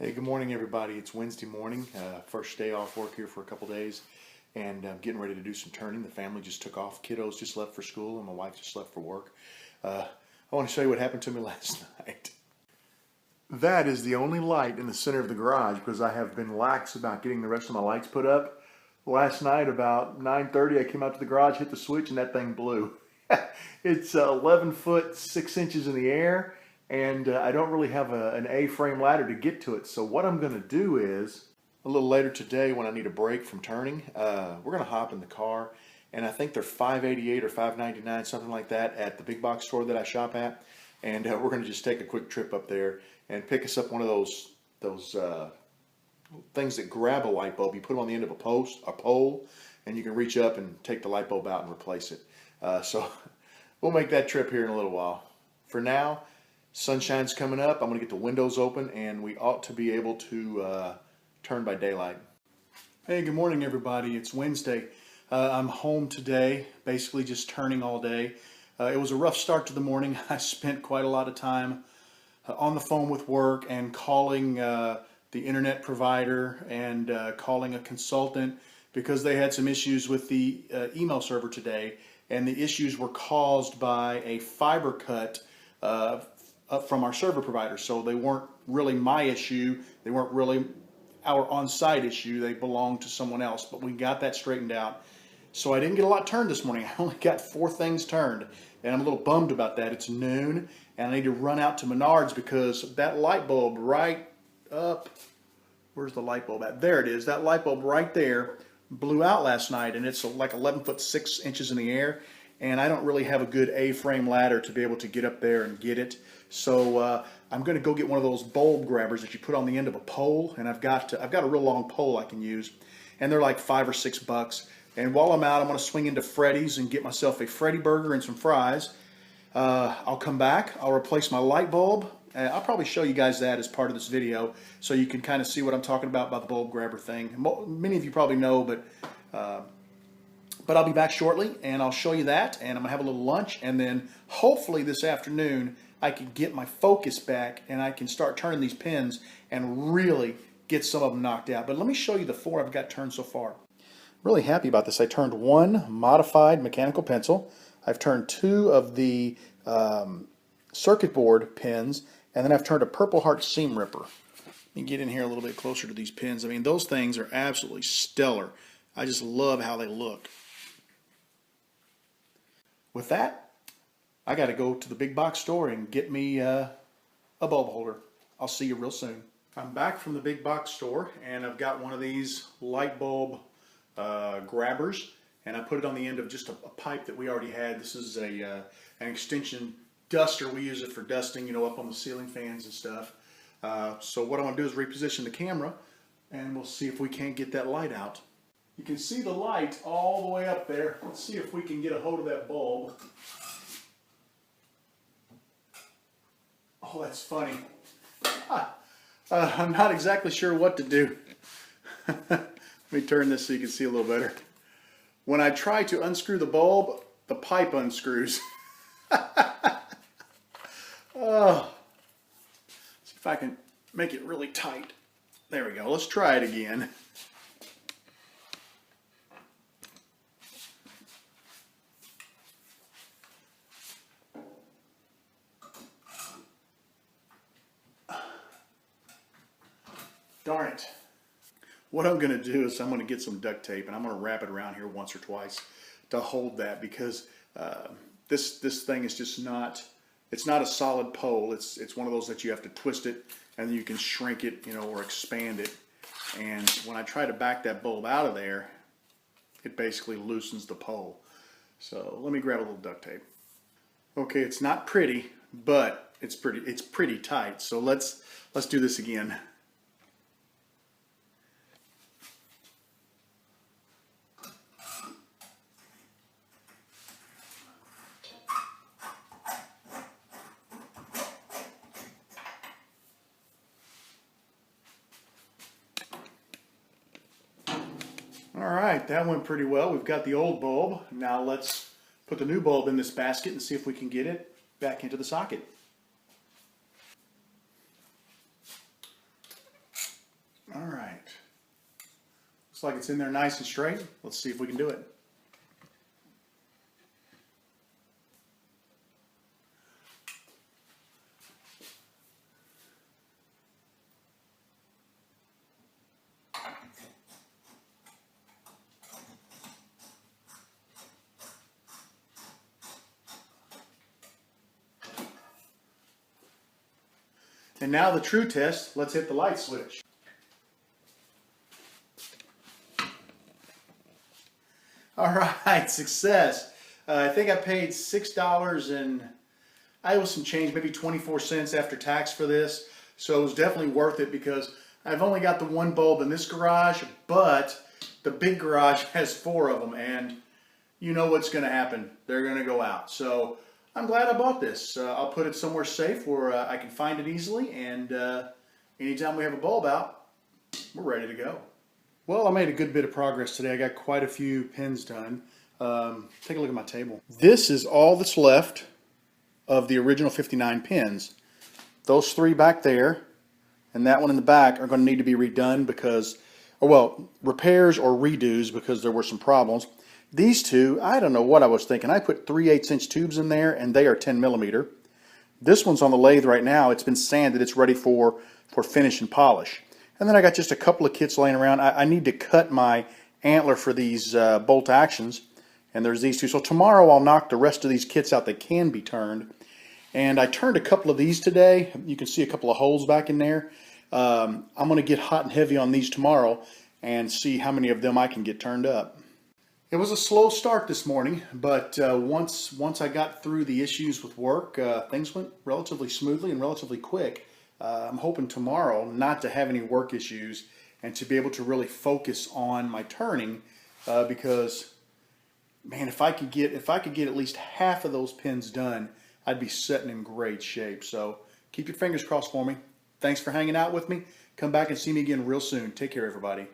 Hey, good morning, everybody. It's Wednesday morning, first day off work here for a couple days, and I'm getting ready to do some turning. The family just took off. Kiddos just left for school, and my wife just left for work. I want to show you what happened to me last night. That is the only light in the center of the garage because I have been lax about getting the rest of my lights put up. Last night, about 9:30, I came out to the garage, hit the switch, and that thing blew. It's 11 foot 6 inches in the air, and I don't really have an A-frame ladder to get to it. So what I'm going to do is, a little later today when I need a break from turning, we're going to hop in the car, and I think they're $5.88 or $5.99, something like that, at the big box store that I shop at. And we're going to just take a quick trip up there and pick us up one of those things that grab a light bulb. You put them on the end of a pole, and you can reach up and take the light bulb out and replace it. So we'll make that trip here in a little while. For now, sunshine's coming up. I'm going to get the windows open, and we ought to be able to turn by daylight. Hey, good morning, everybody. It's Wednesday. I'm home today, basically just turning all day. It was a rough start to the morning. I spent quite a lot of time on the phone with work and calling the internet provider and calling a consultant because they had some issues with the email server today, and the issues were caused by a fiber cut from our server provider. So they weren't really my issue. They weren't really our on-site issue. They belonged to someone else, but we got that straightened out. So I didn't get a lot turned this morning. I only got 4 things turned, and I'm a little bummed about that. It's noon, and I need to run out to Menards because that light bulb right up, where's the light bulb at? There it is. That light bulb right there blew out last night, and it's like 11 foot 6 inches in the air, and I don't really have a good A-frame ladder to be able to get up there and get it. So I'm going to go get one of those bulb grabbers that you put on the end of a pole, and I've got a real long pole I can use, and they're like $5 or $6. And while I'm out, I'm going to swing into Freddy's and get myself a Freddy burger and some fries. I'll come back. I'll replace my light bulb. I'll probably show you guys that as part of this video so you can kind of see what I'm talking about the bulb grabber thing. Many of you probably know, but I'll be back shortly, and I'll show you that, and I'm going to have a little lunch, and then hopefully this afternoon I can get my focus back, and I can start turning these pins and really get some of them knocked out. But let me show you the 4 I've got turned so far. Really happy about this. I turned 1 modified mechanical pencil. I've turned 2 of the circuit board pins, and then I've turned a Purple Heart seam ripper. Let me get in here a little bit closer to these pins. I mean, those things are absolutely stellar. I just love how they look. With that, I got to go to the big box store and get me a bulb holder. I'll see you real soon. I'm back from the big box store, and I've got one of these light bulb grabbers, and I put it on the end of just a pipe that we already had. This is an extension duster. We use it for dusting, you know, up on the ceiling fans and stuff. So what I want to do is reposition the camera, and we'll see if we can't get that light out. You can see the light all the way up there. Let's see if we can get a hold of that bulb. Oh, that's funny. I'm not exactly sure what to do. Let me turn this so you can see a little better. When I try to unscrew the bulb, the pipe unscrews. Oh. See if I can make it really tight. There we go. Let's try it again. Darn it. What I'm going to do is I'm going to get some duct tape, and I'm going to wrap it around here once or twice to hold that, because this thing is just not, it's not a solid pole. It's one of those that you have to twist it, and then you can shrink it, you know, or expand it. And when I try to back that bulb out of there, it basically loosens the pole. So let me grab a little duct tape. Okay, it's not pretty, but it's pretty tight. So let's do this again. All right, that went pretty well. We've got the old bulb. Now let's put the new bulb in this basket and see if we can get it back into the socket. All right. Looks like it's in there nice and straight. Let's see if we can do it. And now the true test, let's hit the light switch. All right, success. I think I paid $6 and I owe some change, maybe 24 cents after tax for this. So it was definitely worth it because I've only got the one bulb in this garage, but the big garage has 4 of them, and you know what's going to happen. They're going to go out. So I'm glad I bought this. I'll put it somewhere safe where I can find it easily, and anytime we have a bulb out, we're ready to go. Well, I made a good bit of progress today. I got quite a few pins done. Take a look at my table. This is all that's left of the original 59 pins. Those 3 back there and that one in the back are going to need to be redone because, or well, repairs or redos because there were some problems. These 2, I don't know what I was thinking. I put 3/8" tubes in there and they are 10 millimeter. This one's on the lathe right now. It's been sanded. It's ready for finish and polish. And then I got just a couple of kits laying around. I need to cut my antler for these bolt actions. And there's these 2. So tomorrow I'll knock the rest of these kits out that can be turned. And I turned a couple of these today. You can see a couple of holes back in there. I'm going to get hot and heavy on these tomorrow and see how many of them I can get turned up. It was a slow start this morning, but once I got through the issues with work, things went relatively smoothly and relatively quick. I'm hoping tomorrow not to have any work issues and to be able to really focus on my turning because, man, if I could get at least half of those pins done, I'd be sitting in great shape. So keep your fingers crossed for me. Thanks for hanging out with me. Come back and see me again real soon. Take care, everybody.